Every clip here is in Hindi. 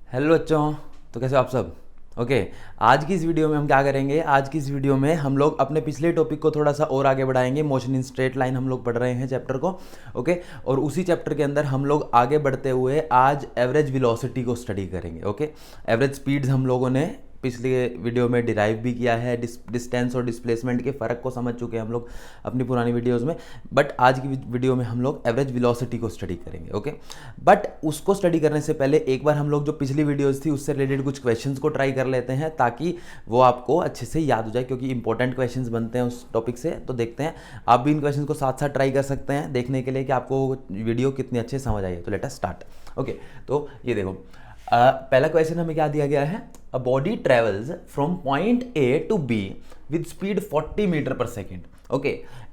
हेलो बच्चों। तो कैसे हो आप सब? ओके। आज की इस वीडियो में हम क्या करेंगे, आज की इस वीडियो में हम लोग अपने पिछले टॉपिक को थोड़ा सा और आगे बढ़ाएंगे। मोशन इन स्ट्रेट लाइन हम लोग पढ़ रहे हैं चैप्टर को। ओके। और उसी चैप्टर के अंदर हम लोग आगे बढ़ते हुए आज एवरेज वेलोसिटी को स्टडी करेंगे। ओके। एवरेज स्पीड्स हम लोगों ने पिछले वीडियो में डिराइव भी किया है, डिस्टेंस और डिस्प्लेसमेंट के फ़र्क को समझ चुके हैं हम लोग अपनी पुरानी वीडियोस में। बट आज की वीडियो में हम लोग एवरेज वेलोसिटी को स्टडी करेंगे। ओके। बट उसको स्टडी करने से पहले एक बार हम लोग जो पिछली वीडियोस थी उससे रिलेटेड कुछ क्वेश्चंस को ट्राई कर लेते हैं, ताकि वो आपको अच्छे से याद हो जाए, क्योंकि इंपॉर्टेंट क्वेश्चंस बनते हैं उस टॉपिक से। तो देखते हैं, आप भी इन क्वेश्चंस को साथ साथ ट्राई कर सकते हैं देखने के लिए कि आपको वीडियो कितनी अच्छे समझ आई है। तो लेट अस स्टार्ट। ओके। तो ये देखो, पहला क्वेश्चन हमें क्या दिया गया है। A body travels from point A to B with speed 40 metre per second. Okay.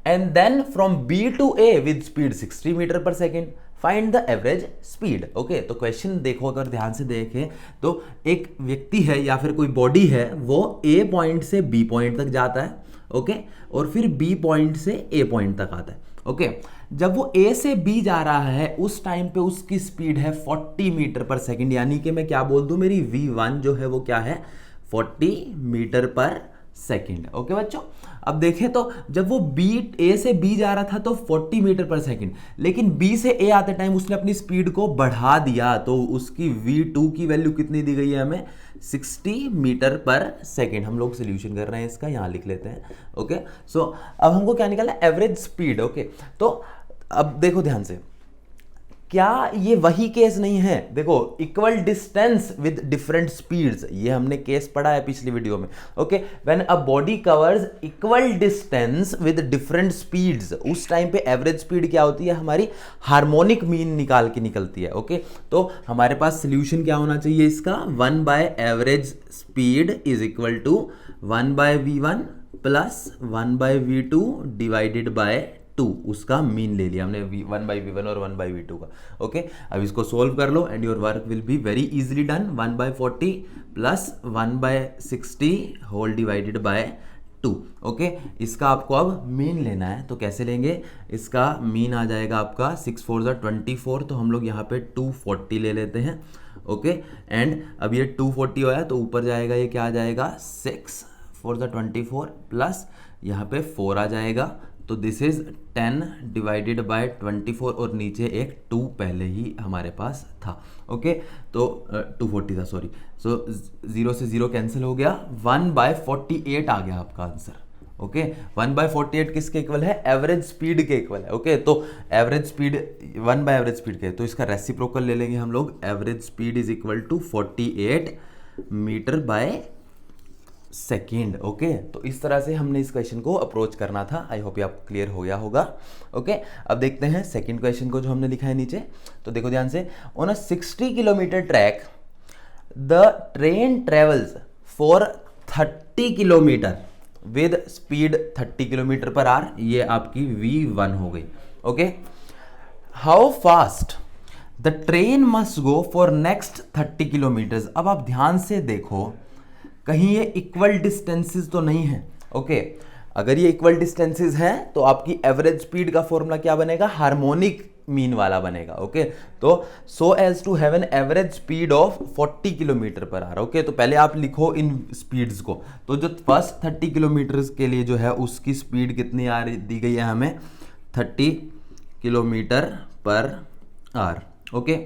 And then from B to A with speed 60 metre per second. Find the average speed. Okay. तो क्वेश्चन देखो, अगर ध्यान से देखें तो एक व्यक्ति है या फिर कोई बॉडी है, वो ए पॉइंट से बी पॉइंट तक जाता है। ओके। और फिर बी पॉइंट से ए पॉइंट तक आता है। ओके। जब वो ए से बी जा रहा है उस टाइम पे उसकी स्पीड है 40 मीटर पर सेकेंड, यानी कि मैं क्या बोल दूं, मेरी v1 जो है वो क्या है, 40 मीटर पर सेकेंड। ओके बच्चों। अब देखें तो जब वो ए से बी जा रहा था तो 40 मीटर पर सेकेंड, लेकिन बी से ए आते टाइम उसने अपनी स्पीड को बढ़ा दिया, तो उसकी v2 की वैल्यू कितनी दी गई है हमें, 60 मीटर पर सेकेंड। हम लोग सोल्यूशन कर रहे हैं इसका, यहां लिख लेते हैं। ओके। सो अब हमको क्या निकालना है, एवरेज स्पीड। ओके। तो अब देखो ध्यान से, क्या ये वही केस नहीं है। देखो, equal distance with different speeds, ये हमने केस पढ़ा है पिछली वीडियो में। Okay. When a body covers equal distance with different speeds, उस टाइम पे एवरेज स्पीड क्या होती है हमारी, हार्मोनिक मीन निकाल के निकलती है। ओके। तो हमारे पास सोल्यूशन क्या होना चाहिए इसका, 1 by average speed is equal to 1 by v1 plus 1 by v2 divided by 2। उसका मीन ले लिया हमने, 1 बाई v1 और 1 बाई v2 का। ओके। अब इसको सोल्व कर लो and your work will be very easily done. 1 by 40 plus 1 by 60 whole divided by 2। Okay. इसका आपको अब मीन लेना है, तो कैसे लेंगे, इसका मीन आ जाएगा आपका 6 4 ज़ा 24, तो हम लोग यहाँ पे 240 ले लेते हैं। ओके। एंड अब ये 240 होया तो ऊपर जाएगा, ये क्या आ जाएगा, 6 4 ज़ा 24 प्लस यहाँ पे 4 आ जाएगा, तो दिस इज 10 डिवाइडेड बाय 24, और नीचे एक 2 पहले ही हमारे पास था। ओके। तो 240 था, सॉरी। सो 0 से 0 कैंसिल हो गया, 1 बाय 48 आ गया आपका आंसर। ओके। 1 बाय 48 किसके इक्वल है, एवरेज स्पीड के इक्वल है। ओके। तो average speed 1 by average speed के, तो इसका रेसिप्रोकल ले लेंगे हम लोग। Average speed is equal to 48 metre by second. Okay. तो इस तरह से हमने इस क्वेश्चन को अप्रोच करना था। आई होप ये आपको क्लियर हो गया होगा। ओके। अब देखते हैं सेकंड क्वेश्चन को जो हमने लिखा है नीचे। तो देखो ध्यान से, on a 60 kilometre track the train travels for 30 kilometre with speed 30 kilometre per our. ये आपकी v1 हो गई। Okay. How fast the train must go for next 30 kilometres. अब आप ध्यान से देखो, कहीं ये इक्वल डिस्टेंसेस तो नहीं है। ओके। अगर ये इक्वल डिस्टेंसेस हैं तो आपकी एवरेज स्पीड का फॉर्मूला क्या बनेगा, हार्मोनिक मीन वाला बनेगा। ओके। तो so as to have an average speed of 40 kilometre per hour. Okay. तो पहले आप लिखो इन स्पीड्स को। तो जो फर्स्ट 30 किलोमीटर के लिए जो है उसकी स्पीड कितनी आ रही दी गई है हमें, 30 kilometre per hour. Okay.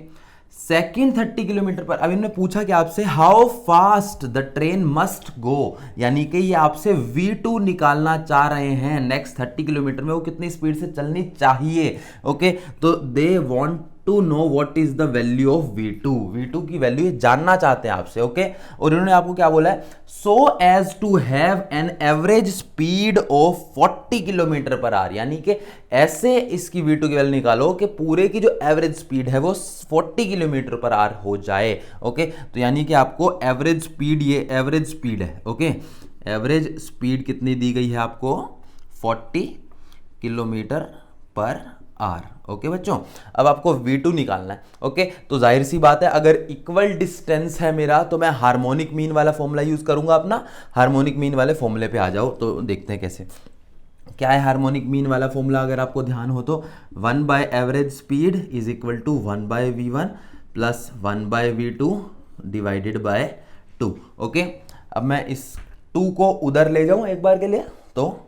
Second 30 kilometre पर, अब इन्होंने पूछा कि आपसे how fast the train must go, यानी कि ये आपसे v2 निकालना चाह रहे हैं। नेक्स्ट 30 किलोमीटर में वो कितनी स्पीड से चलनी चाहिए। ओके। तो they want to know what is the value of v2 की वैल्यू ये जानना चाहते हैं आपसे। ओके। और इन्होंने आपको क्या बोला है, so as to have an average speed of 40 kilometre per hour, यानी कि ऐसे इसकी v2 की वैल्यू निकालो कि पूरे की जो एवरेज स्पीड है वो 40 किलोमीटर पर आवर हो जाए। ओके। तो यानी कि आपको एवरेज स्पीड, ये एवरेज स्पीड है। ओके। एवरेज स्पीड कितनी दी गई है आपको, 40 किलोमीटर पर आर। ओके बच्चों। अब आपको v2 निकालना है। ओके। तो जाहिर सी बात है, अगर इक्वल डिस्टेंस है मेरा तो मैं हार्मोनिक मीन वाला फॉर्मूला यूज करूंगा अपना। हार्मोनिक मीन वाले फॉर्मूले पे आ जाओ, तो देखते हैं कैसे, क्या है हार्मोनिक मीन वाला फॉर्मूला। अगर आपको ध्यान हो तो 1 by average speed is equal to 1 by v1 plus 1 by v2 divided by 2। Okay, अब मैं इस 2 को उधर ले जाऊं एक बार के लिए, तो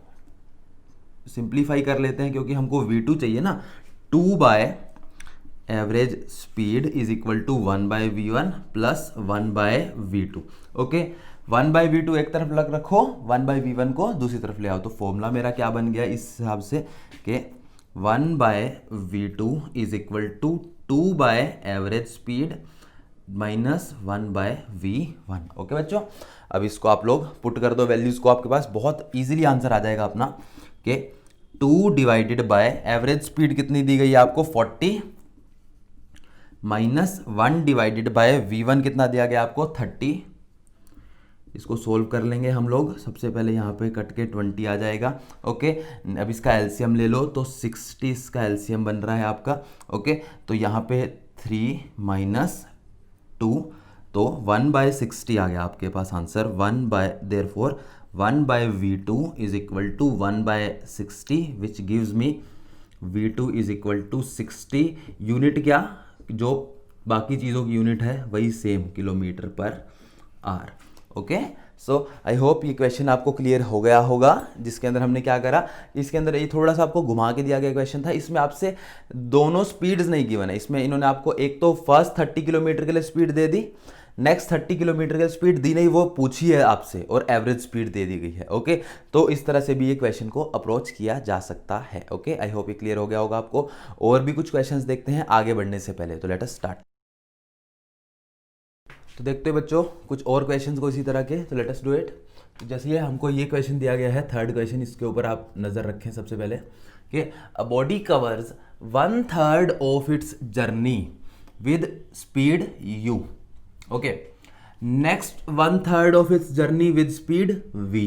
सिंप्लीफाई कर लेते हैं क्योंकि हमको V2 चाहिए ना। 2 by average speed is equal to 1 by V1 plus 1 by V2। Okay, 1 by V2 एक तरफ लग रखो, 1 बाय V1 को दूसरी तरफ ले आओ। तो फॉर्मूला मेरा क्या बन गया इस हिसाब से कि 1 by V2 is equal to 2 by average speed minus 1 by V1। Okay बच्चों, अब इसको आप लोग पुट कर दो वैल्यूज को, आपके पास बहुत इजीली आंसर आ जाएगा अपना कि 2 डिवाइडेड बाय एवरेज स्पीड कितनी दी गई है आपको 40 माइनस 1 डिवाइडेड बाय V1 कितना दिया गया आपको 30। इसको सोल्व कर लेंगे हम लोग। सबसे पहले यहाँ पे कट के 20 आ जाएगा। ओके, अब इसका एलसीएम ले लो तो 60 इसका एलसीएम बन रहा है आपका। ओके, तो यहाँ पे 3 माइनस 2 तो 1 बाय 60 आ गया आपके पास answer. 1 by therefore 1 by V2 is equal to 1 by 60 which gives me V2 is equal to 60। Unit क्या, जो बाकी चीज़ों की यूनिट है वही same, kilometre per hour. Okay, so I hope ये क्वेश्चन आपको क्लियर हो गया होगा, जिसके अंदर हमने क्या करा, इसके अंदर ये थोड़ा सा आपको घुमा के दिया गया क्वेश्चन था। इसमें आपसे दोनों स्पीड्स नहीं गिवन है, इसमें इन्होंने आपको एक तो फर्स्ट 30 किलोमीटर के लिए स्पीड दे दी, नेक्स्ट 30 किलोमीटर की स्पीड दी नहीं, वो पूछी है आपसे, और एवरेज स्पीड दे दी गई है। ओके, तो इस तरह से भी ये क्वेश्चन को अप्रोच किया जा सकता है। ओके, आई होप ये क्लियर हो गया होगा आपको। और भी कुछ क्वेश्चंस देखते हैं आगे बढ़ने से पहले, तो लेट अस स्टार्ट। तो देखते हैं बच्चों कुछ और क्वेश्चंस को इसी तरह के, तो लेट अस डू इट। तो जैसे ये हमको ये क्वेश्चन दिया गया है, थर्ड क्वेश्चन, इसके ऊपर आप नज़र रखें सबसे पहले कि a body covers 1/3 of its journey with speed u। Okay, next 1/3 of its journey with speed v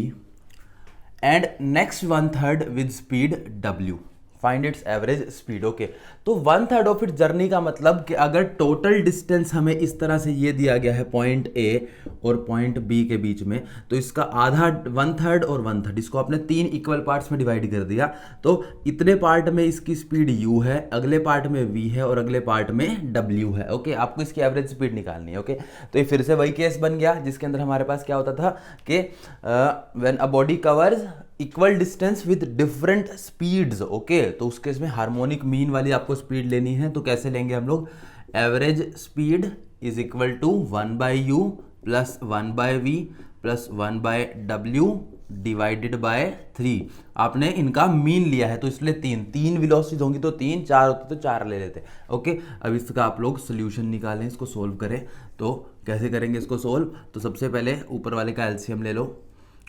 and next 1/3 with speed w। Find its average speed. Okay, तो 1/3 ऑफ इट्स जर्नी का मतलब कि अगर टोटल डिस्टेंस हमें इस तरह से ये दिया गया है पॉइंट A और पॉइंट B के बीच में, तो इसका आधा 1/3 और 1/3 इसको आपने 3 इक्वल पार्ट्स में डिवाइड कर दिया। तो इतने पार्ट में इसकी स्पीड u है, अगले पार्ट में v है और अगले पार्ट में w है। ओके, आपको इसकी एवरेज स्पीड निकालनी है। ओके, तो ये फिर से वही केस बन गया जिसके अंदर हमारे पास क्या होता था कि when a body covers equal distance with different speeds. Okay, तो उसके इसमें हार्मोनिक मीन वाली आपको स्पीड लेनी है, तो कैसे लेंगे हम लोग, average speed is equal to 1 by u plus 1 by v plus 1 by डब्ल्यू डिवाइडेड बाय 3। आपने इनका मीन लिया है तो इसलिए 3 वेलोसिटीज होंगी तो 3, 4 होती तो 4 ले लेते। ओके, अब इसका आप लोग सोल्यूशन निकालें, इसको सोल्व करें। तो कैसे करेंगे इसको सोल्व, तो सबसे पहले ऊपर वाले का एलसीएम ले लो,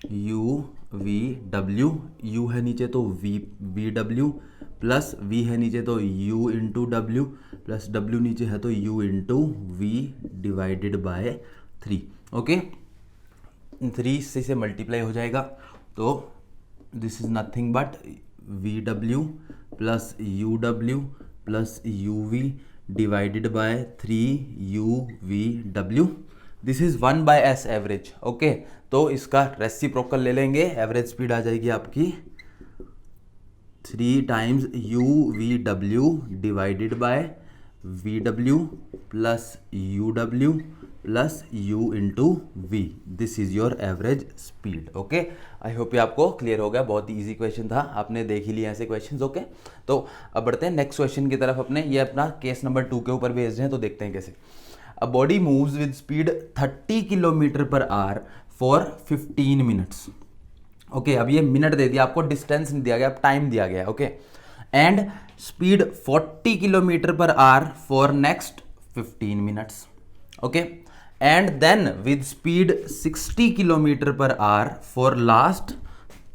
u v w, u है नीचे तो v w प्लस v है नीचे तो u into W plus w नीचे है तो u into v divided by 3। Okay, 3 से मल्टीप्लाई हो जाएगा, तो this is nothing but v w plus u w plus u v divided by 3 u v w। This is 1 by S average. Okay, तो इसका रेसिप्रोकल ले लेंगे, एवरेज स्पीड आ जाएगी आपकी 3 times you V W divided bye V W plus U W plus you into we. This is your average speed. Okay, I hope ये आपको क्लियर हो गया। बहुत ही ईजी क्वेश्चन था, आपने देख ही लिया ऐसे क्वेश्चंस। ओके, तो अब बढ़ते हैं नेक्स्ट क्वेश्चन की तरफ। अपने ये अपना केस नंबर 2 के ऊपर भेज रहे हैं, तो देखते हैं कैसे। A body moves with speed 30 kilometre per hour for 15 minutes. Okay, अब ये मिनट दे दिया आपको, डिस्टेंस नहीं दिया गया, अब टाइम दिया गया। Okay, and speed 40 kilometre per hour for next 15 minutes. Okay, and then with speed 60 kilometre per hour for last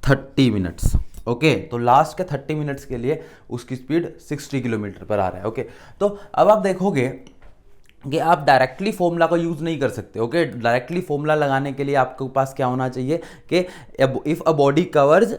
30 minutes. Okay, तो लास्ट के 30 मिनट्स के लिए उसकी स्पीड 60 किलोमीटर पर आवर है। ओके, तो अब आप देखोगे कि आप डायरेक्टली फॉर्मूला का यूज़ नहीं कर सकते। ओके, डायरेक्टली फॉर्मूला लगाने के लिए आपके पास क्या होना चाहिए कि if a body covers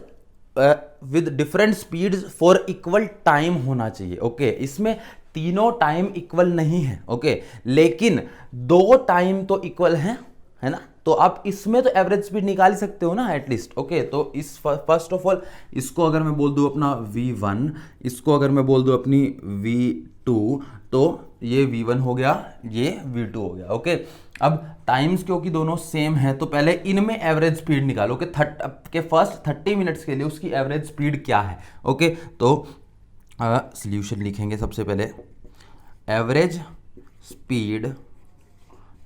with different speeds for equal time होना चाहिए। ओके, इसमें तीनों टाइम इक्वल नहीं है। ओके, लेकिन 2 टाइम तो इक्वल हैं, है ना, तो आप इसमें तो एवरेज स्पीड निकाल ही सकते हो ना एटलीस्ट। ओके, तो इस फर्स्ट ऑफ ऑल इसको अगर मैं बोल दूं अपना v1, इसको अगर मैं बोल दूं अपनी v2, तो ये v1 हो गया, ये v2 हो गया। ओके, अब टाइम्स क्योंकि दोनों सेम है तो पहले इनमें एवरेज स्पीड निकालो कि फर्स्ट 30 मिनट्स के लिए उसकी एवरेज स्पीड क्या है। ओके, तो सॉल्यूशन लिखेंगे सबसे पहले, average speed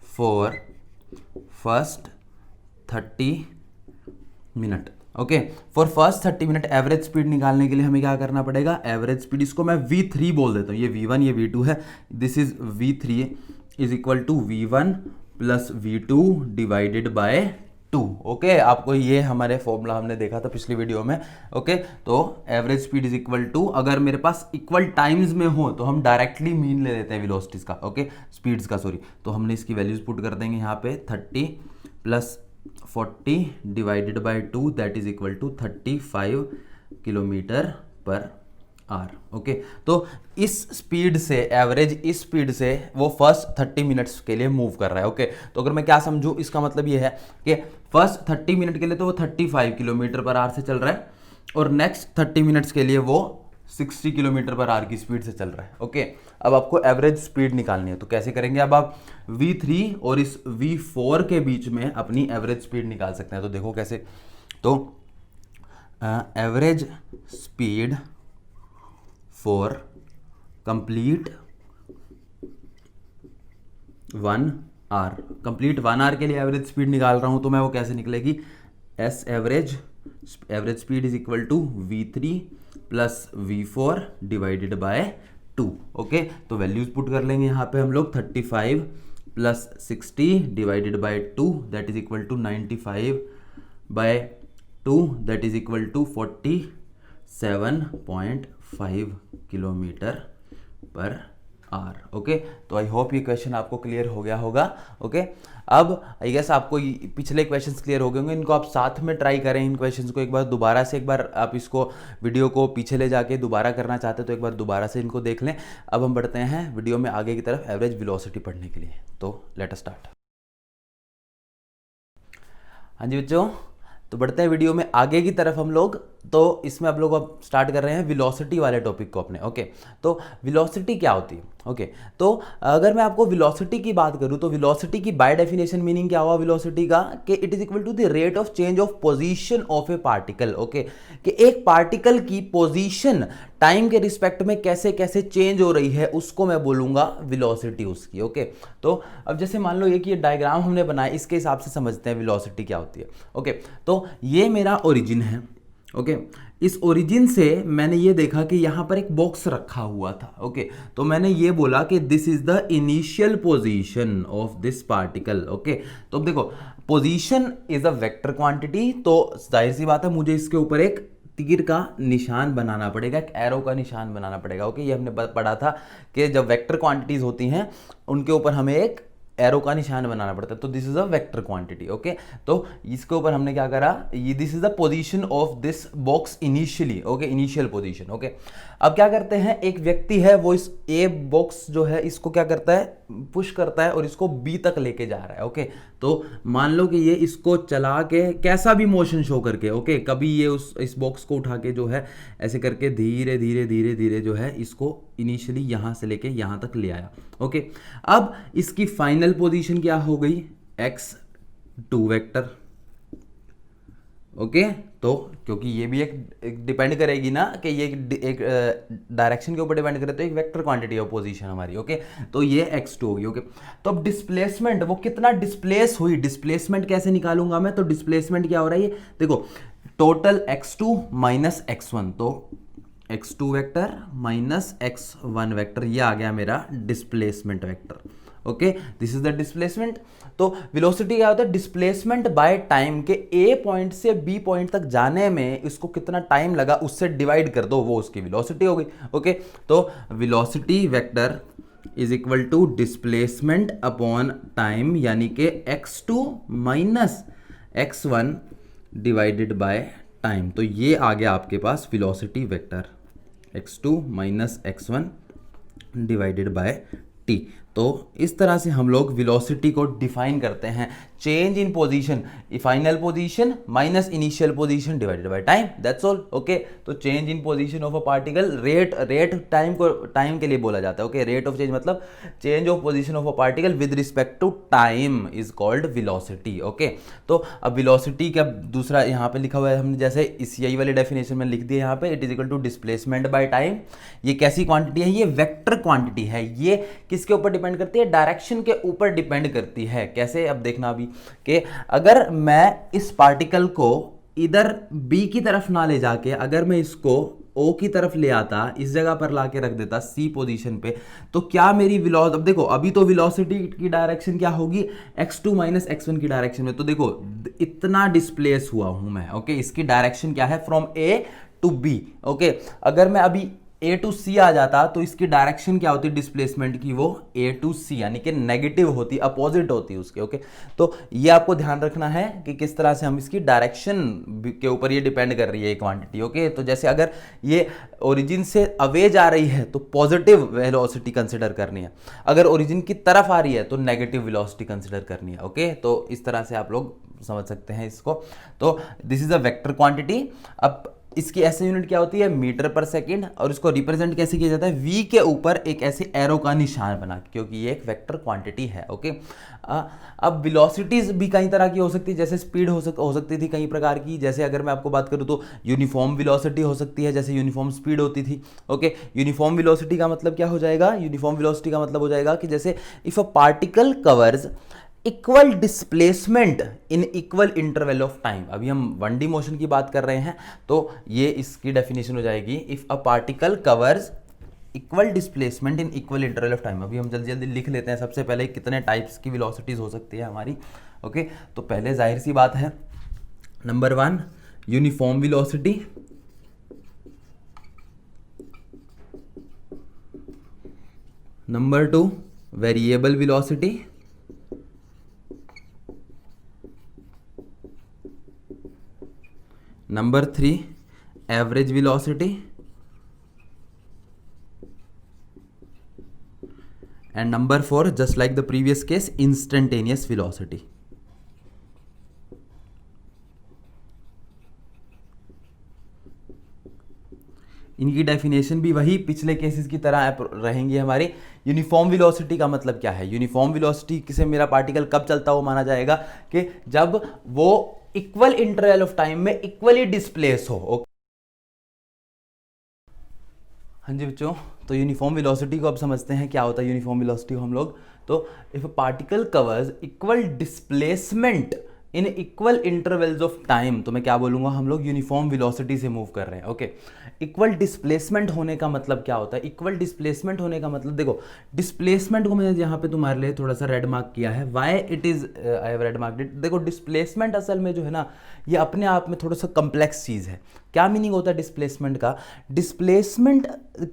for first 30 minute. Okay, for first 30 minute average speed निकालने के लिए हमें क्या करना पड़ेगा, एवरेज स्पीड, इसको मैं v3 बोल देता हूँ, ये v1 ये v2 है, this is v3 is equal to v1 plus v2 divided by 2। Okay, आपको ये हमारे फॉर्मूला हमने देखा था पिछली वीडियो में। ओके, तो average speed is equal to, अगर मेरे पास इक्वल टाइम्स में हो तो हम डायरेक्टली मीन ले लेते हैं वेलोसिटीज का, ओके, स्पीड्स का, सॉरी। तो हमने इसकी वैल्यूज पुट कर देंगे यहाँ पे, 30 plus 40 divided by 2 that is equal to 35 kilometre per hour. Okay, तो इस स्पीड से, एवरेज इस स्पीड से वो फर्स्ट 30 मिनट्स के लिए मूव कर रहा है। ओके, तो अगर मैं क्या समझूं, इसका मतलब ये है कि फर्स्ट 30 मिनट के लिए तो वो 35 किलोमीटर पर आर से चल रहा है और नेक्स्ट 30 मिनट्स के लिए वो 60 किलोमीटर पर आर की स्पीड से चल रहा है। ओके, अब आपको एवरेज स्पीड निकालनी है तो कैसे करेंगे, अब आप v3 और इस v4 के बीच में अपनी एवरेज स्पीड निकाल सकते हैं। तो देखो कैसे, तो average speed for complete 1 hour, complete 1 hour के लिए एवरेज स्पीड निकाल रहा हूं तो मैं वो कैसे निकलेगी, as average speed is equal to v3 plus v4 divided by 2। Okay, तो वैल्यूज पुट कर लेंगे यहाँ पे हम लोग, 35 plus 60 divided by 2 that is equal to 95 by 2 that is equal to 47.5 kilometre per hour. Okay, तो आई होप ये क्वेश्चन आपको क्लियर हो गया होगा। ओके, अब आई गेस आपको पिछले क्वेश्चंस क्लियर हो गए होंगे, इनको आप साथ में ट्राई करें, इन क्वेश्चंस को एक बार दोबारा से, एक बार आप इसको वीडियो को पीछे ले जाके दोबारा करना चाहते तो एक बार दोबारा से इनको देख लें। अब हम बढ़ते हैं वीडियो में आगे की तरफ एवरेज वेलोसिटी पढ़ने के लिए, तो लेट अस स्टार्ट। हाँ जी बच्चों, तो बढ़ते हैं वीडियो में आगे की तरफ हम लोग। तो इसमें आप लोग अब स्टार्ट कर रहे हैं वेलोसिटी वाले टॉपिक को अपने। ओके, तो वेलोसिटी क्या होती है। ओके, तो अगर मैं आपको वेलोसिटी की बात करूं तो वेलोसिटी की बाय डेफिनेशन मीनिंग क्या हुआ वेलोसिटी का, कि it is equal to the rate of change of position of a particle. Okay, कि एक पार्टिकल की पोजीशन टाइम के रिस्पेक्ट में कैसे कैसे चेंज हो रही है उसको मैं बोलूंगा वेलोसिटी उसकी। ओके, तो अब जैसे मान लो ये डायग्राम हमने बनाया, इसके हिसाब से समझते हैं वेलोसिटी क्या होती है। ओके, तो ये मेरा ओरिजिन है। ओके, इस ओरिजिन से मैंने ये देखा कि यहां पर एक बॉक्स रखा हुआ था। ओके, तो मैंने ये बोला कि this is the initial position of this particle. Okay, तो अब देखो, position is a vector quantity, तो जाहिर सी बात है मुझे इसके ऊपर एक तीर का निशान बनाना पड़ेगा, एक एरो का निशान बनाना पड़ेगा। ओके, ये हमने पढ़ा था कि जब वेक्टर क्वांटिटीज होती हैं उनके ऊपर हमें एक एरो का निशान बनाना पड़ता है, तो this is a vector quantity. Okay, तो इसके ऊपर हमने क्या करा, ये this is the position of this box initially. Okay, initial position. Okay, अब क्या करते हैं, एक व्यक्ति है वो इस ए बॉक्स जो है इसको क्या करता है, पुश करता है और इसको बी तक लेके जा रहा है। ओके, तो मान लो कि ये इसको चला के कैसा भी मोशन शो करके, ओके, कभी ये इस बॉक्स को उठा के जो है ऐसे करके धीरे धीरे धीरे धीरे जो है इसको इनिशियली यहाँ से लेके यहाँ तक ले आया। ओके, अब इसकी फाइनल पोजीशन क्या हो गई, x2 वेक्टर। ओके, तो क्योंकि ये भी एक डिपेंड करेगी ना कि ये एक डायरेक्शन के ऊपर डिपेंड करे, तो एक वेक्टर क्वांटिटी ऑफ पोजीशन हमारी। ओके, तो ये x2 होगी। ओके, तो अब डिस्प्लेसमेंट, वो कितना डिस्प्लेस हुई, डिस्प्लेसमेंट कैसे निकालूंगा मैं, तो डिस्प्लेसमेंट क्या हो रहा है, ये देखो, टोटल x2 माइनस x1, तो x2 vector minus x1 vector, ये आ गया मेरा displacement vector. Okay, this is the displacement. तो वेलोसिटी क्या होता है, डिस्प्लेसमेंट बाय टाइम, के ए पॉइंट से बी पॉइंट तक जाने में इसको कितना टाइम लगा उससे डिवाइड कर दो, वो उसकी वेलोसिटी हो गई। ओके, तो velocity vector is equal to displacement upon time, यानी कि x2 minus x1 divided by time. तो ये आ गया आपके पास velocity vector, x2 minus x1 divided by t। तो इस तरह से हम लोग वेलोसिटी को डिफाइन करते हैं, change in position, final position minus initial position divided by time, that's all. Okay, तो change in position of a particle, rate time के लिए बोला जाता है। ओके, रेट ऑफ चेंज मतलब change of position of a particle with respect to time is called velocity. Okay, तो अब वेलोसिटी का दूसरा यहाँ पे लिखा हुआ है हमने, जैसे इस यही वाली डेफिनेशन में लिख दिया यहाँ पे, it is equal to displacement by time. ये कैसी क्वांटिटी है? ये वेक्टर क्वांटिटी है। ये किसके ऊपर डिपेंड करती है? डायरेक्शन के ऊपर डिपेंड करती है। कैसे? अब देखना अभी कि अगर मैं इस पार्टिकल को इधर बी की तरफ ना ले जाके अगर मैं इसको ओ की तरफ ले आता, इस जगह पर लाके रख देता सी पोजीशन पे, तो क्या मेरी वेलोसिटी, अब देखो अभी तो वेलोसिटी की डायरेक्शन क्या होगी? x2 माइनस x1 की डायरेक्शन में। तो देखो इतना डिस्प्लेस हुआ हूं मैं। ओके, इसकी डायरेक्शन क्या है? From A to B. Okay, अगर मैं अभी ए टू सी आ जाता तो इसकी डायरेक्शन क्या होती डिस्प्लेसमेंट की? वो ए टू सी यानी कि नेगेटिव होती, अपोजिट होती उसके। ओके, तो ये आपको ध्यान रखना है कि किस तरह से हम इसकी डायरेक्शन के ऊपर ये डिपेंड कर रही है ये क्वांटिटी। ओके, तो जैसे अगर ये ओरिजिन से अवे जा रही है तो पॉजिटिव वेलोसिटी कंसिडर करनी है, अगर ओरिजिन की तरफ आ रही है तो नेगेटिव वेलोसिटी कंसिडर करनी है। ओके, तो इस तरह से आप लोग समझ सकते हैं इसको। तो this is a vector quantity. अब इसकी ऐसे यूनिट क्या होती है? मीटर पर सेकंड। और इसको रिप्रेजेंट कैसे किया जाता है? v के ऊपर एक ऐसे एरो का निशान बना के, क्योंकि ये एक वेक्टर क्वांटिटी है। ओके, अब वेलोसिटीज भी कई तरह की हो सकती है, जैसे स्पीड हो सकती थी कई प्रकार की। जैसे अगर मैं आपको बात करूँ तो यूनिफॉर्म वेलोसिटी हो सकती है, जैसे यूनिफॉर्म स्पीड होती थी। ओके, यूनिफॉर्म वेलोसिटी का मतलब क्या हो जाएगा? यूनिफॉर्म वेलोसिटी का मतलब हो जाएगा कि जैसे if a particle covers equal displacement in equal interval of time. अभी हम 1D मोशन की बात कर रहे हैं, तो ये इसकी डेफिनेशन हो जाएगी, if a particle covers equal displacement in equal interval of time. अभी हम जल्दी जल्दी लिख लेते हैं सबसे पहले कितने टाइप्स की वेलोसिटीज हो सकती है हमारी। ओके, तो पहले जाहिर सी बात है, number 1 uniform velocity, number 2 variable velocity, number 3 average velocity, and number 4 just like the previous case instantaneous velocity. इनकी डेफिनेशन भी वही पिछले केसेस की तरह रहेंगी हमारी। यूनिफॉर्म वेलोसिटी का मतलब क्या है? यूनिफॉर्म वेलोसिटी से मेरा पार्टिकल कब चलता हुआ माना जाएगा? कि जब वो इक्वल इंटरवल ऑफ टाइम में इक्वली डिस्प्लेस हो। हाँ जी बच्चों, तो यूनिफॉर्म वेलोसिटी को अब समझते हैं क्या होता है यूनिफॉर्म वेलोसिटी को हम लोग। तो if a particle covers equal displacement in equal intervals of time, तो मैं क्या बोलूंगा? हम लोग यूनिफॉर्म वेलोसिटी से मूव कर रहे हैं। ओके, इक्वल डिस्प्लेसमेंट होने का मतलब क्या होता है? इक्वल डिस्प्लेसमेंट होने का मतलब, देखो डिस्प्लेसमेंट को मैंने यहाँ पे तुम्हारे लिए थोड़ा सा रेड मार्क किया है। Why it is I have read marked it. देखो डिस्प्लेसमेंट असल में जो है ना, ये अपने आप में थोड़ा सा कम्प्लेक्स चीज़ है। क्या मीनिंग होता है डिस्प्लेसमेंट का? डिस्प्लेसमेंट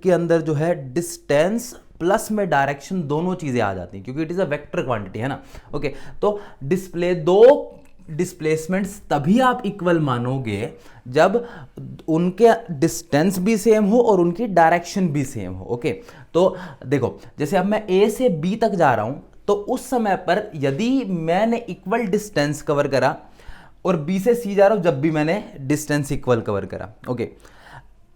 के अंदर जो है डिस्टेंस प्लस में डायरेक्शन दोनों चीज़ें आ जाती हैं, क्योंकि it is a vector quantity है ना। ओके, तो दो डिस्प्लेसमेंट्स तभी आप इक्वल मानोगे जब उनके डिस्टेंस भी सेम हो और उनकी डायरेक्शन भी सेम हो। ओके, तो देखो जैसे अब मैं ए से बी तक जा रहा हूं, तो उस समय पर यदि मैंने इक्वल डिस्टेंस कवर करा, और बी से सी जा रहा हूं जब भी मैंने डिस्टेंस इक्वल कवर करा। ओके,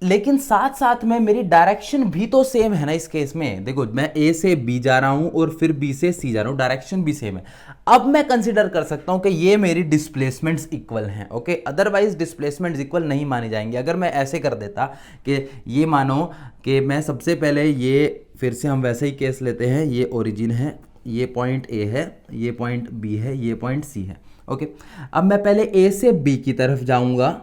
लेकिन साथ साथ में मेरी डायरेक्शन भी तो सेम है ना इस केस में। देखो मैं ए से बी जा रहा हूं और फिर बी से सी जा रहा हूं, डायरेक्शन भी सेम है। अब मैं कंसीडर कर सकता हूं कि ये मेरी डिस्प्लेसमेंट्स इक्वल हैं। ओके, अदरवाइज डिस्प्लेसमेंट्स इक्वल नहीं मानी जाएंगी। अगर मैं ऐसे कर देता कि ये मानो कि मैं सबसे पहले ये, फिर से हम वैसे ही केस लेते हैं, ये ओरिजिन है, ये पॉइंट ए है, ये पॉइंट बी है, ये पॉइंट सी है। ओके, अब मैं पहले ए से बी की तरफ जाऊंगा,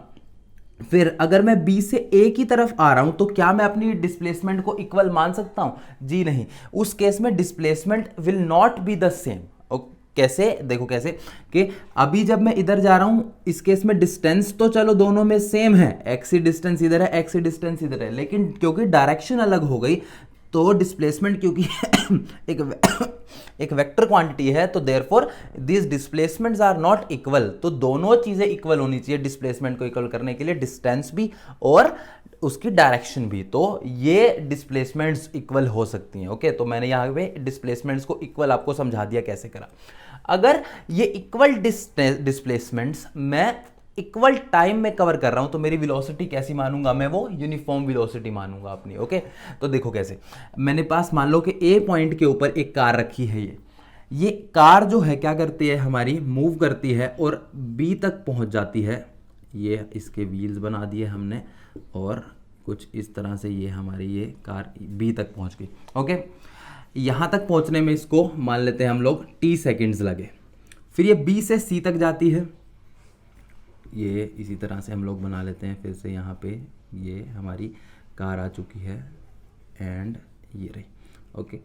फिर अगर मैं बी से ए की तरफ आ रहा हूं तो क्या मैं अपनी डिस्प्लेसमेंट को इक्वल मान सकता हूं? जी नहीं, उस केस में displacement will not be the same. कैसे? देखो कैसे कि अभी जब मैं इधर जा रहा हूं, इस केस में डिस्टेंस तो चलो दोनों में सेम है, एक्स ही डिस्टेंस इधर है, एक्स ही डिस्टेंस इधर है, लेकिन क्योंकि डायरेक्शन अलग हो गई तो डिस्प्लेसमेंट, क्योंकि एक वेक्टर क्वांटिटी है, तो therefore this displacements are not equal. तो दोनों चीजें इक्वल होनी चाहिए डिस्प्लेसमेंट को इक्वल करने के लिए, डिस्टेंस भी और उसकी डायरेक्शन भी। तो ये डिस्प्लेसमेंट्स इक्वल हो सकती हैं। ओके, तो मैंने यहाँ पे डिस्प्लेसमेंट्स को इक्वल आपको समझा दिया कैसे करा। अगर ये इक्वल डिस्प्लेसमेंट्स मैं इक्वल टाइम में कवर कर रहा हूं तो मेरी वेलोसिटी कैसी मानूंगा मैं, वो यूनिफॉर्म वेलोसिटी मानूंगा अपनी। ओके, तो देखो कैसे, मैंने पास मान लो कि ए पॉइंट के ऊपर एक कार रखी है। ये कार जो है क्या करती है, हमारी मूव करती है और बी तक पहुंच जाती है। ये इसके व्हील्स बना दिए हमने और कुछ इस तरह से ये हमारी ये कार बी तक पहुंच गई। ओके, यहाँ तक पहुंचने में इसको मान लेते हैं हम लोग t सेकेंड्स लगे। फिर ये b से c तक जाती है, ये इसी तरह से हम लोग बना लेते हैं। फिर से यहाँ पे ये हमारी कार आ चुकी है एंड ये रही। ओके,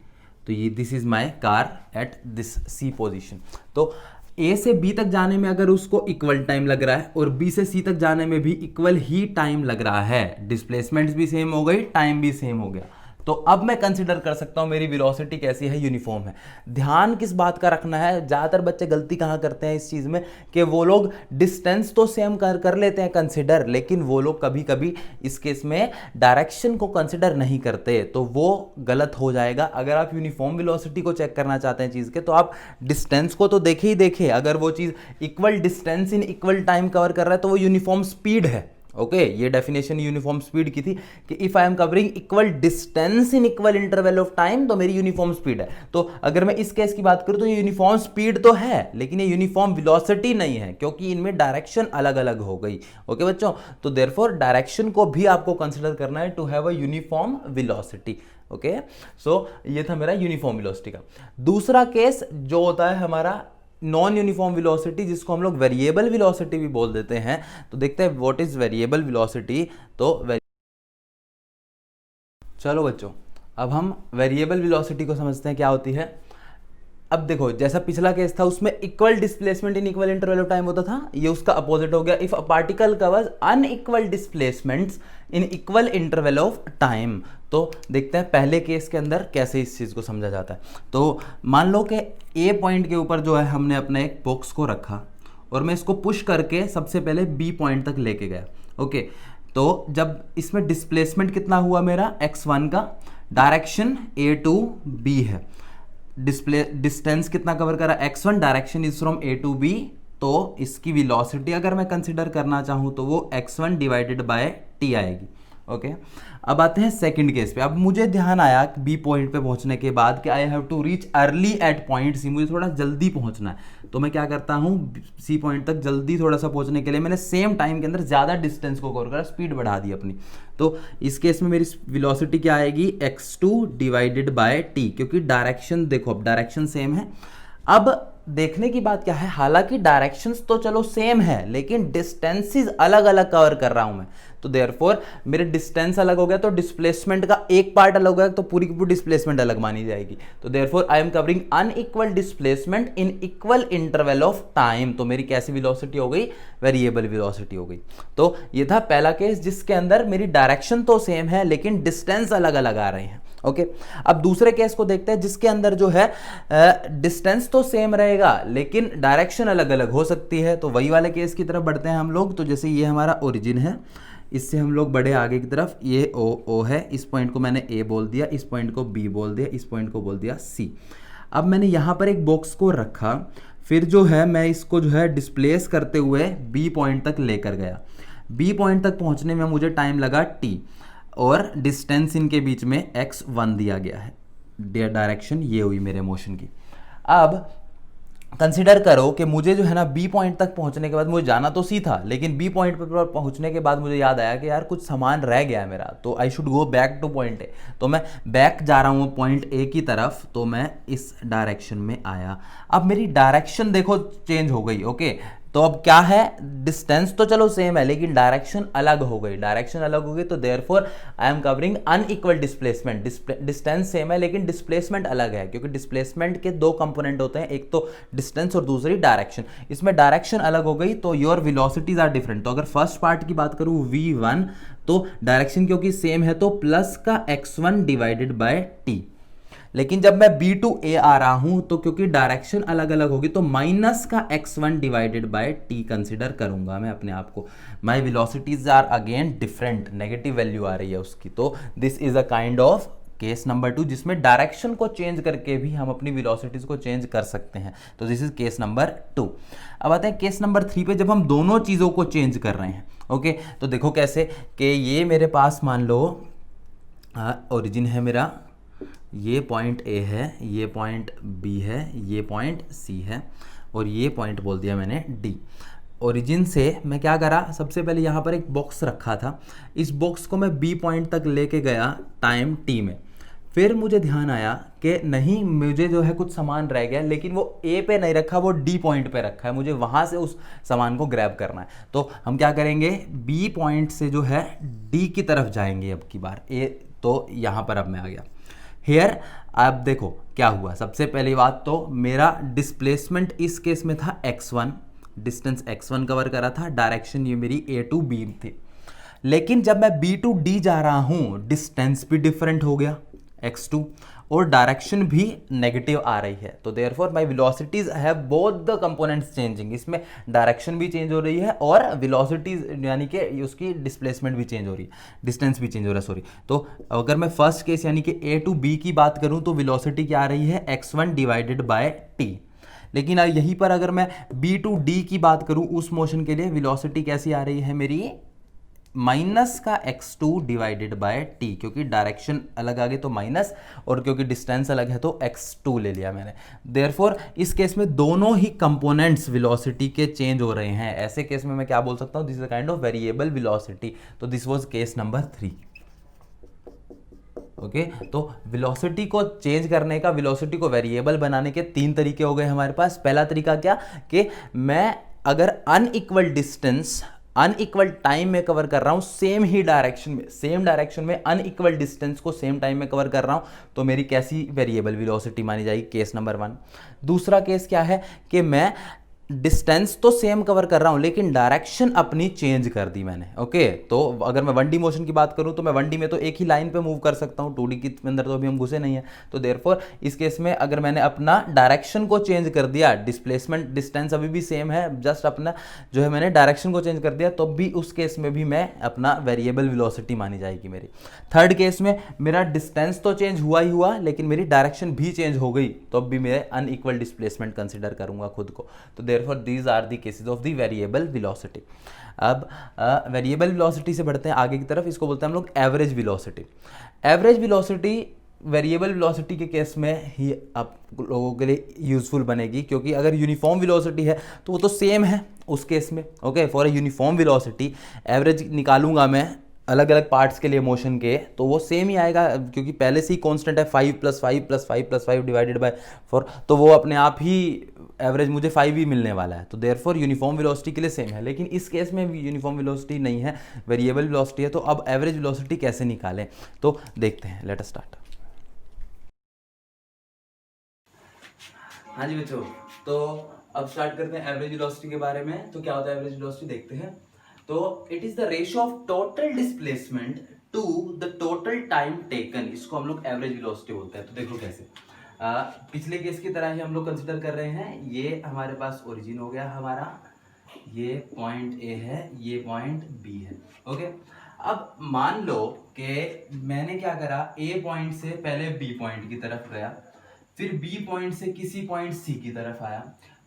तो ये this is my car at this c position. तो a से b तक जाने में अगर उसको इक्वल टाइम लग रहा है और b से c तक जाने में भी इक्वल ही टाइम लग रहा है, डिस्प्लेसमेंट्स भी सेम हो गई, टाइम भी सेम हो गया, तो अब मैं कंसीडर कर सकता हूं मेरी वेलोसिटी कैसी है, यूनिफॉर्म है। ध्यान किस बात का रखना है, ज़्यादातर बच्चे गलती कहाँ करते हैं इस चीज़ में कि वो लोग डिस्टेंस तो सेम कर लेते हैं कंसीडर, लेकिन वो लोग कभी कभी इस केस में डायरेक्शन को कंसीडर नहीं करते, तो वो गलत हो जाएगा। अगर आप यूनिफॉर्म वेलोसिटी को चेक करना चाहते हैं चीज़ के, तो आप डिस्टेंस को तो देखे ही देखे। अगर वो चीज़ equal distance in equal time cover कर रहा है तो वो यूनिफॉर्म स्पीड है। ओके, ये डेफिनेशन यूनिफॉर्म स्पीड की थी कि if I am covering equal distance in equal interval of time तो मेरी यूनिफॉर्म स्पीड है। तो अगर मैं इस केस की बात करूं तो ये यूनिफॉर्म स्पीड तो है, लेकिन ये यूनिफॉर्म वेलोसिटी नहीं है, क्योंकि इनमें डायरेक्शन अलग अलग हो गई। ओके बच्चों, तो देयरफॉर डायरेक्शन को भी आपको कंसिडर करना है to have a uniform velocity. Okay, so ये था मेरा यूनिफॉर्म वेलोसिटी का। दूसरा केस जो होता है हमारा नॉन यूनिफॉर्म वेलोसिटी, जिसको हम लोग वेरिएबल वेलोसिटी भी बोल देते हैं। तो देखते हैं व्हाट इज वेरिएबल वेलोसिटी। तो चलो बच्चों, अब हम वेरिएबल वेलोसिटी को समझते हैं क्या होती है। अब देखो, जैसा पिछला केस था उसमें equal displacement in equal interval of time होता था, ये उसका अपोजिट हो गया। If a particle covers unequal displacements in equal interval of time. तो देखते हैं पहले केस के अंदर कैसे इस चीज़ को समझा जाता है। तो मान लो कि ए पॉइंट के ऊपर जो है हमने अपने एक बॉक्स को रखा और मैं इसको पुश करके सबसे पहले बी पॉइंट तक लेके गया। ओके, तो जब इसमें डिस्प्लेसमेंट कितना हुआ मेरा, x1 का, डायरेक्शन a टू b है, डिस्टेंस कितना कवर करा, x1, direction is from a to b, तो इसकी वेलोसिटी अगर मैं कंसिडर करना चाहूँ तो वो x1 डिवाइडेड बाय t आएगी। ओके, अब आते हैं सेकंड केस पे। अब मुझे ध्यान आया बी पॉइंट पे पहुंचने के बाद कि I have to reach early at point C, मुझे थोड़ा जल्दी पहुंचना है। तो मैं क्या करता हूँ, सी पॉइंट तक जल्दी थोड़ा सा पहुंचने के लिए मैंने सेम टाइम के अंदर ज़्यादा डिस्टेंस को कवर करा, स्पीड बढ़ा दी अपनी। तो इस केस में मेरी वेलोसिटी क्या आएगी, x2 डिवाइडेड बाय t, क्योंकि डायरेक्शन देखो, अब डायरेक्शन सेम है। अब देखने की बात क्या है, हालांकि डायरेक्शंस तो चलो सेम है, लेकिन डिस्टेंसेस अलग अलग कवर कर रहा हूं मैं। तो देयरफॉर मेरे डिस्टेंस अलग हो गया तो डिस्प्लेसमेंट का एक पार्ट अलग हो गया, तो पूरी की पूरी डिस्प्लेसमेंट अलग मानी जाएगी। तो therefore I am covering unequal displacement in equal interval of time. तो मेरी कैसी वेलोसिटी हो गई, वेरिएबल वेलोसिटी हो गई। तो ये था पहला केस जिसके अंदर मेरी डायरेक्शन तो सेम है लेकिन डिस्टेंस अलग अलग आ रहे हैं। ओके, अब दूसरे केस को देखते हैं जिसके अंदर जो है डिस्टेंस तो सेम रहेगा लेकिन डायरेक्शन अलग अलग हो सकती है। तो वही वाले केस की तरफ बढ़ते हैं हम लोग। तो जैसे ये हमारा ओरिजिन है, इससे हम लोग बढ़े आगे की तरफ, ये ओ है, इस पॉइंट को मैंने ए बोल दिया, इस पॉइंट को बी बोल दिया, इस पॉइंट को बोल दिया सी। अब मैंने यहाँ पर एक बॉक्स को रखा, फिर जो है मैं इसको जो है डिस्प्लेस करते हुए बी पॉइंट तक लेकर गया। बी पॉइंट तक पहुँचने में मुझे टाइम लगा टी, और डिस्टेंस इनके बीच में x1 दिया गया है। डायरेक्शन ये हुई मेरे मोशन की। अब कंसिडर करो कि मुझे जो है ना बी पॉइंट तक पहुंचने के बाद, मुझे जाना तो सी था लेकिन बी पॉइंट पर पहुंचने के बाद मुझे याद आया कि यार कुछ सामान रह गया है मेरा, तो I should go back two point A. तो मैं बैक जा रहा हूँ पॉइंट ए की तरफ, तो मैं इस डायरेक्शन में आया। अब मेरी डायरेक्शन देखो चेंज हो गई। ओके, तो अब क्या है, डिस्टेंस तो चलो सेम है लेकिन डायरेक्शन अलग हो गई। डायरेक्शन अलग हो गई तो therefore I am covering unequal displacement. Distance same है लेकिन डिस्प्लेसमेंट अलग है, क्योंकि डिस्प्लेसमेंट के दो कंपोनेंट होते हैं, एक तो डिस्टेंस और दूसरी डायरेक्शन। इसमें डायरेक्शन अलग हो गई तो योर वेलोसिटीज आर डिफरेंट। तो अगर फर्स्ट पार्ट की बात करूँ v1, तो डायरेक्शन क्योंकि सेम है तो प्लस का x1 डिवाइडेड बाय t। लेकिन जब मैं B टू A आ रहा हूं तो क्योंकि डायरेक्शन अलग अलग होगी तो माइनस का x1 divided by t consider करूंगा मैं अपने आप को। My velocities are again different, negative value आ रही है उसकी, तो this is a kind of case number 2 जिसमें डायरेक्शन को चेंज करके भी हम अपनी वेलोसिटीज को चेंज कर सकते हैं। तो दिस इज केस नंबर 2। अब आते हैं केस नंबर 3 पे, जब हम दोनों चीज़ों को चेंज कर रहे हैं। ओके, तो देखो कैसे कि ये मेरे पास मान लो ओरिजिन है मेरा, ये पॉइंट A है, ये पॉइंट B है, ये पॉइंट C है और ये पॉइंट बोल दिया मैंने D। ओरिजिन से मैं क्या करा, सबसे पहले यहाँ पर एक बॉक्स रखा था, इस बॉक्स को मैं B पॉइंट तक लेके गया टाइम T में। फिर मुझे ध्यान आया कि नहीं, मुझे जो है कुछ सामान रह गया, लेकिन वो A पे नहीं रखा, वो D पॉइंट पे रखा है, मुझे वहाँ से उस सामान को ग्रैब करना है। तो हम क्या करेंगे, B पॉइंट से जो है D की तरफ जाएंगे अब की बार। तो यहाँ पर अब मैं आ गया हेयर। अब देखो क्या हुआ, सबसे पहली बात तो मेरा डिस्प्लेसमेंट इस केस में था x1, डिस्टेंस x1 कवर करा था, डायरेक्शन ये मेरी A टू B थी। लेकिन जब मैं B टू D जा रहा हूँ डिस्टेंस भी डिफरेंट हो गया x2 और डायरेक्शन भी नेगेटिव आ रही है। तो therefore my velocities have both the components changing, इसमें डायरेक्शन भी चेंज हो रही है और वेलोसिटीज यानी कि उसकी डिस्प्लेसमेंट भी चेंज हो रही है, डिस्टेंस भी चेंज हो रहा है, सॉरी। तो अगर मैं फर्स्ट केस यानी कि A टू B की बात करूं तो वेलोसिटी क्या आ रही है, x1 डिवाइडेड बाय t। लेकिन यहीं पर अगर मैं B टू D की बात करूं उस मोशन के लिए वेलोसिटी कैसी आ रही है मेरी, माइनस का x2 डिवाइडेड बाय t, क्योंकि डायरेक्शन अलग आ गई तो माइनस, और क्योंकि डिस्टेंस अलग है तो x2 ले लिया मैंने। देयरफॉर इस केस में दोनों ही कंपोनेंट्स वेलोसिटी के चेंज हो रहे हैं। ऐसे केस में मैं क्या बोल सकता हूँ, this is a kind of variable velocity. तो this was case number 3। Okay, तो वेलोसिटी को चेंज करने का, वेलोसिटी को वेरिएबल बनाने के 3 तरीके हो गए हमारे पास। पहला तरीका क्या कि मैं अगर अनइक्वल डिस्टेंस अनइक्वल टाइम में कवर कर रहा हूं, सेम ही डायरेक्शन में, सेम डायरेक्शन में अनइक्वल डिस्टेंस को सेम टाइम में कवर कर रहा हूं, तो मेरी कैसी वेरिएबल वेलोसिटी मानी जाएगी, केस नंबर 1। दूसरा केस क्या है कि मैं डिस्टेंस तो सेम कवर कर रहा हूं लेकिन डायरेक्शन अपनी चेंज कर दी मैंने। ओके, तो अगर मैं 1D मोशन की बात करूं तो मैं 1D में तो एक ही लाइन पे मूव कर सकता हूं, 2D के अंदर तो अभी हम घुसे नहीं है। तो देयरफॉर इस केस में अगर मैंने अपना डायरेक्शन को चेंज कर दिया, डिस्प्लेसमेंट डिस्टेंस अभी भी सेम है, जस्ट अपना जो है मैंने डायरेक्शन को चेंज कर दिया, तो भी उस केस में भी मैं अपना वेरिएबल वेलोसिटी मानी जाएगी मेरी। थर्ड केस में मेरा डिस्टेंस तो चेंज हुआ ही हुआ लेकिन मेरी डायरेक्शन भी चेंज हो गई, तो अब भी मैं अनइक्वल डिस्प्लेसमेंट कंसिडर करूंगा खुद को। तो therefore these are the cases of the variable velocity. अब वेरिएबल वेलोसिटी से बढ़ते हैं आगे की तरफ, इसको बोलते हैं हम लोग average velocity. Average velocity variable velocity के केस में ही आप लोगों के लिए यूजफुल बनेगी, क्योंकि अगर यूनिफॉर्म वेलोसिटी है तो वो तो सेम है उस केस में। Okay, for a uniform velocity average निकालूंगा मैं अलग अलग पार्ट्स के लिए मोशन के, तो वो सेम ही आएगा, क्योंकि पहले से ही कांस्टेंट है 5 + 5 + 5 + 5 डिवाइडेड बाय 4, तो वो अपने आप ही एवरेज मुझे 5 ही मिलने वाला है। तो देयरफॉर यूनिफॉर्म वेलोसिटी के लिए सेम है, लेकिन इस केस में भी यूनिफॉर्म वेलोसिटी नहीं है, वेरिएबल वेलोसिटी है। तो अब एवरेज वेलोसिटी कैसे निकालें, तो देखते हैं, लेट अस स्टार्ट। हाँ जी बच्चों, तो अब स्टार्ट करते हैं एवरेज वेलोसिटी के बारे में। तो क्या होता है एवरेज वेलोसिटी, देखते हैं। तो it is the ratio of total displacement to the total time taken, इसको हम लोग एवरेज वेलोसिटी बोलते हैं। तो देखो कैसे, पिछले केस की तरह ही हम लोग कंसिडर कर रहे हैं। ये हमारे पास ओरिजिन हो गया हमारा, ये पॉइंट ए है, ये पॉइंट बी है। ओके, अब मान लो कि मैंने क्या करा, ए पॉइंट से पहले बी पॉइंट की तरफ गया, फिर बी पॉइंट से किसी पॉइंट सी की तरफ आया,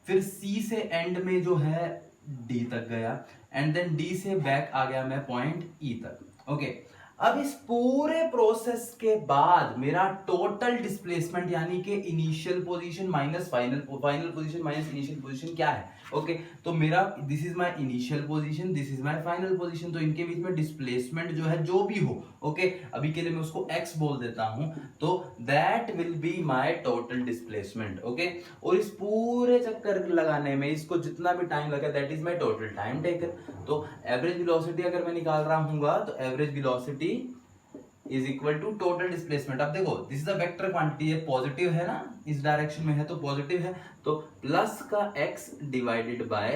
फिर सी से एंड में जो है डी तक गया, एंड देन डी से बैक आ गया मैं पॉइंट ई तक। ओके, अब इस पूरे प्रोसेस के बाद मेरा टोटल डिस्प्लेसमेंट यानी कि initial position minus final position minus initial position क्या है। ओके, तो मेरा this is my initial position, this is my final position, तो इनके बीच में डिस्प्लेसमेंट जो है जो भी हो, ओके, अभी के लिए मैं उसको x बोल देता हूं, तो that will be my total displacement. Okay, और इस पूरे चक्कर लगाने में इसको जितना भी टाइम लगा, that is my total time taken. तो एवरेज वेलोसिटी अगर मैं निकाल रहा हूंगा तो average velocity is equal to total displacement. अब देखो, this is a vector quantity, ये पॉजिटिव है ना, इस डायरेक्शन में है तो पॉजिटिव है, तो प्लस का x divided by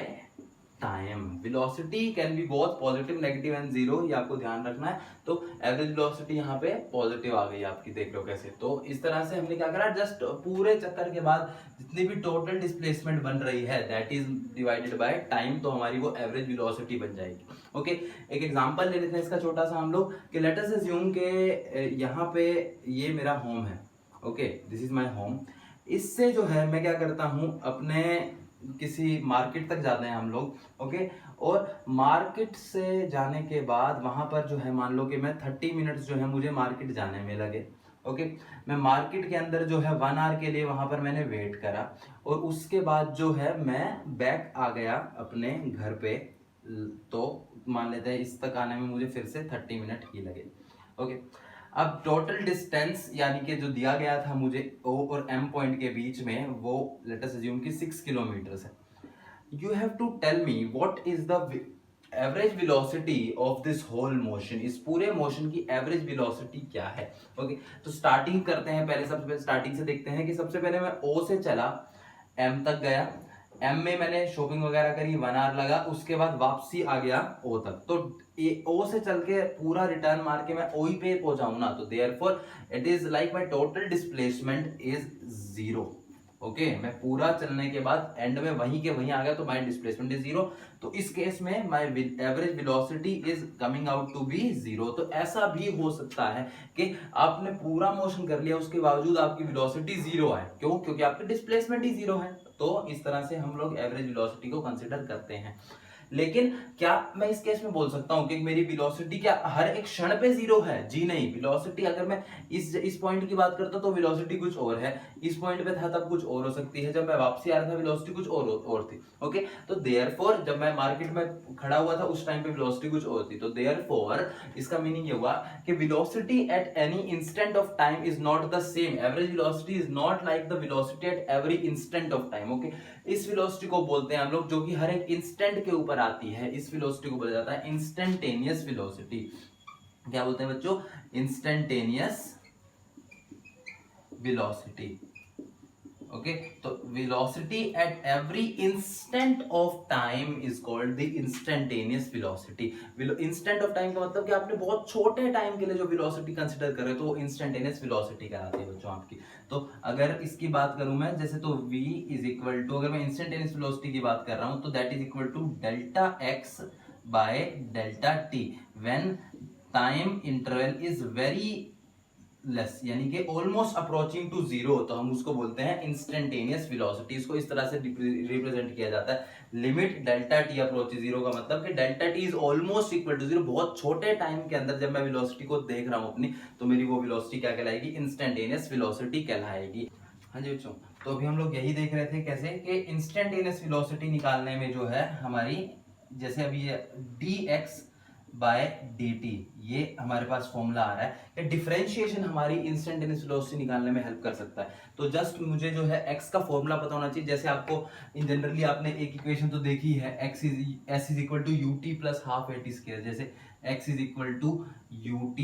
time. Velocity can be both positive negative and zero, ये आपको ध्यान रखना है। तो एवरेज वेलोसिटी यहाँ पे पॉजिटिव आ गई आपकी, देख लो कैसे। तो इस तरह से हमने क्या करा, जस्ट पूरे चक्कर के बाद जितनी भी टोटल डिस्प्लेसमेंट बन रही है that is divided by time, तो हमारी वो एवरेज वेलोसिटी बन जाएगी। ओके, एक एग्जांपल ले लेते हैं इसका छोटा सा हम लोग, कि लेट अस अज्यूम के यहाँ पे ये मेरा होम है। Okay, this is my home. इससे जो है मैं क्या करता हूँ, अपने किसी मार्केट तक जाते हैं हम लोग। ओके, और मार्केट से जाने के बाद वहां पर जो है, मान लो कि मैं 30 मिनट्स जो है मुझे मार्केट जाने में लगे। ओके, मैं मार्केट के अंदर जो है 1 आवर के लिए वहां पर मैंने वेट करा, और उसके बाद जो है मैं बैक आ गया अपने घर पे। तो मान लेते हैं इस तक आने में मुझे फिर से 30 मिनट ही लगे। ओके, अब टोटल डिस्टेंस यानी कि जो दिया गया था मुझे O और M पॉइंट के बीच में, वो लेट अस अज्यूम कि 6 किलोमीटर है। You have to tell me what is the average velocity of this whole motion, इस पूरे मोशन की एवरेज वेलोसिटी क्या है। ओके, तो स्टार्टिंग करते हैं, पहले सबसे पहले स्टार्टिंग से देखते हैं कि सबसे पहले मैं O से चला, M तक गया, M में मैंने शॉपिंग वगैरह करी, 1 आवर लगा, उसके बाद वापसी आ गया O तक। तो O से चल के पूरा रिटर्न मार के मैं O ही पे पहुंचाऊं ना, तो therefore it is like my total displacement is zero. Okay, मैं पूरा चलने के बाद एंड में वहीं के वहीं आ गया, तो माय डिस्प्लेसमेंट इज जीरो। तो इस केस में my average velocity is coming out to be zero. तो ऐसा भी हो सकता है कि आपने पूरा मोशन कर लिया, उसके बावजूद आपकी वेलोसिटी जीरो है। क्यों? क्योंकि आपकी डिस्प्लेसमेंट ही जीरो है। तो इस तरह से हम लोग एवरेज वेलोसिटी को कंसिडर करते हैं। लेकिन क्या मैं इस केस में बोल सकता हूं कि मेरी वेलोसिटी क्या हर एक क्षण पे जीरो है? जी नहीं। वेलोसिटी अगर मैं इस पॉइंट की बात करता तो वेलोसिटी कुछ और है, इस पॉइंट पे था तब कुछ और हो सकती है, जब मैं वापसी आ रहा था वेलोसिटी कुछ और थी। ओके, तो देयरफॉर जब मैं मार्केट में खड़ा हुआ था उस टाइम पे वेलोसिटी कुछ और थी। तो देयरफॉर इसका मीनिंग ये हुआ कि velocity at any instant of time is not the same. Average velocity is not like the velocity at every instant of time. Okay, इस वेलोसिटी को बोलते हैं हम लोग जो कि हर एक इंस्टेंट के ऊपर आती है, इस वेलोसिटी को बोला जाता है इंस्टेंटेनियस वेलोसिटी। क्या बोलते हैं बच्चों? Instantaneous velocity. ओके, तो velocity at every instant of time is called the instantaneous velocity. Instant of time का मतलब कि आपने बहुत छोटे टाइम के लिए जो वेलोसिटी कंसीडर कर रहे हो तो वो इंस्टेंटेनियस वेलोसिटी कहलाती है बच्चों आपकी। तो अगर इसकी बात करूं मैं, जैसे तो v इज इक्वल टू, अगर मैं इंस्टेंटेनियस वेलोसिटी की बात कर रहा हूं तो that is equal to delta x by delta t when time interval is very less, यानी कि ऑलमोस्ट अप्रोचिंग टू जीरो, तो हम उसको बोलते हैं इंस्टेंटेनियस वेलोसिटी। इसको इस तरह से रिप्रेजेंट किया जाता है, limit delta t approach zero का मतलब कि delta t is almost equal to zero. बहुत छोटे टाइम के अंदर जब मैं वेलोसिटी को देख रहा हूं अपनी, तो मेरी वो वेलोसिटी क्या कहलाएगी? इंस्टेंटेनियस वेलोसिटी कहलाएगी। हाँ जी बच्चों, तो अभी हम लोग यही देख रहे थे कैसे कि इंस्टेंटेनियस वेलोसिटी निकालने में जो है हमारी, जैसे अभी ये dx बाय dt, ये हमारे पास फॉर्मूला आ रहा है कि डिफरेंशिएशन हमारी इंस्टेंटेनियस वेलोसिटी निकालने में हेल्प कर सकता है। तो जस्ट मुझे जो है x का फॉर्मूला पता होना चाहिए। जैसे आपको इन जनरली आपने एक इक्वेशन तो देखी है, s is equal to ut plus half at square. जैसे x is equal to ut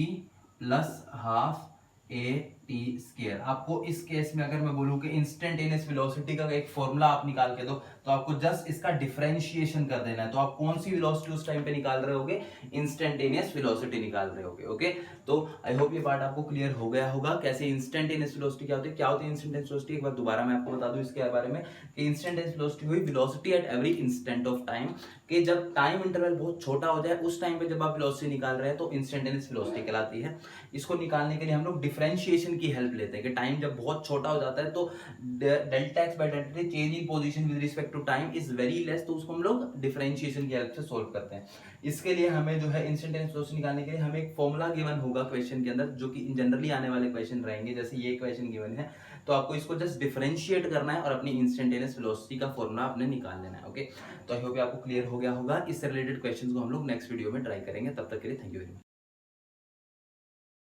plus half at square. आपको इस केस में अगर मैं बोलूं कि इंस्टेंटेनियस वेलोसिटी का एक फॉर्मूला आप निकाल के दो, तो आपको जस्ट इसका डिफरेंशिएशन कर देना है। तो आप कौन सी वेलोसिटी उस टाइम पे निकाल रहे होगे? इंस्टेंटेनियस वेलोसिटी निकाल रहे होगे। ओके, तो आई होप ये पार्ट आपको क्लियर हो गया होगा, कैसे इंस्टेंटेनियस वेलोसिटी क्या होती है। क्या होती है इंस्टेंटेनियस वेलोसिटी? एक बार दोबारा मैं आपको बता दूं इसके बारे में कि इंस्टेंटेनियस वेलोसिटी हुई velocity at every instant of time, कि जब टाइम इंटरवल बहुत छोटा हो जाए उस टाइम पे जब आप वेलोसिटी निकाल रहे हैं तो इंस्टेंटेनियस वेलोसिटी कहलाती है। इसको निकालने के लिए हम लोग डिफरेंशिएशन की हेल्प लेते हैं कि टाइम जब बहुत छोटा हो जाता है तो delta x by delta t change in position with respect to time is very less, तो उसको हम लोग डिफरेंशिएशन की हेल्प से सॉल्व करते हैं। इसके लिए हमें जो है इंस्टेंटेनियस वेलोसिटी निकालने के लिए हमें एक फॉर्मूला गिवन होगा क्वेश्चन के अंदर, जो कि जनरली आने वाले क्वेश्चन रहेंगे। जैसे ये क्वेश्चन गिवन है तो आपको इसको जस्ट डिफरेंशिएट करना है और अपनी इंस्टेंटेनियस वेलोसिटी का फॉर्मूला आपने निकाल लेना है। ओके, तो आई होप आपको क्लियर हो गया होगा। इससे रिलेटेड क्वेश्चंस को हम लोग नेक्स्ट वीडियो में ट्राई करेंगे। तब तक के लिए थैंक यू वेरी मच।